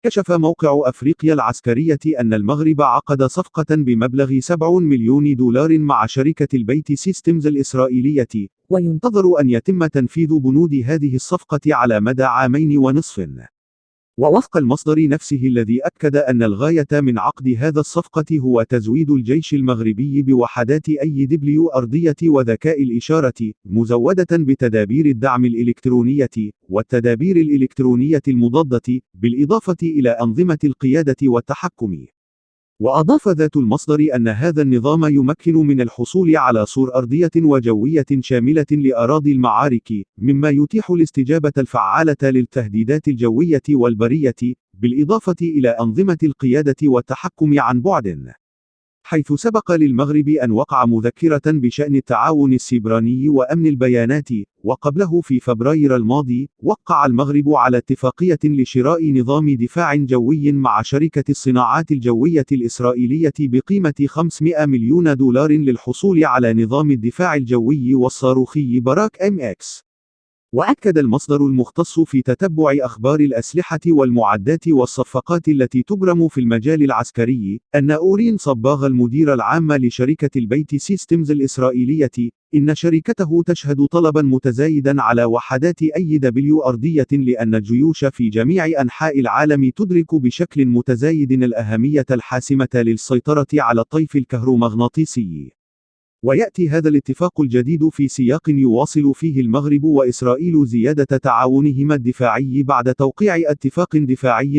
كشف موقع أفريقيا العسكرية أن المغرب عقد صفقة بمبلغ 7 مليون دولار مع شركة البيت سيستمز الإسرائيلية، وينتظر أن يتم تنفيذ بنود هذه الصفقة على مدى 2.5 عام. ووفق المصدر نفسه الذي أكد أن الغاية من عقد هذا الصفقة هو تزويد الجيش المغربي بوحدات أي أرضية وذكاء الإشارة، مزودة بتدابير الدعم الإلكترونية، والتدابير الإلكترونية المضادة، بالإضافة إلى أنظمة القيادة والتحكم. وأضاف ذات المصدر أن هذا النظام يمكن من الحصول على صور أرضية وجوية شاملة لأراضي المعارك، مما يتيح الاستجابة الفعالة للتهديدات الجوية والبرية، بالإضافة إلى أنظمة القيادة والتحكم عن بعد. حيث سبق للمغرب أن وقع مذكرة بشأن التعاون السيبراني وأمن البيانات، وقبله في فبراير الماضي، وقع المغرب على اتفاقية لشراء نظام دفاع جوي مع شركة الصناعات الجوية الإسرائيلية بقيمة 500 مليون دولار للحصول على نظام الدفاع الجوي والصاروخي براك MX. وأكد المصدر المختص في تتبع أخبار الأسلحة والمعدات والصفقات التي تبرم في المجال العسكري، أن أورين صباغ المدير العام لشركة البيت سيستمز الإسرائيلية، إن شركته تشهد طلبا متزايدا على وحدات أي أرضية، لأن الجيوش في جميع أنحاء العالم تدرك بشكل متزايد الأهمية الحاسمة للسيطرة على الطيف الكهرومغناطيسي. ويأتي هذا الاتفاق الجديد في سياق يواصل فيه المغرب وإسرائيل زيادة تعاونهما الدفاعي بعد توقيع اتفاق دفاعي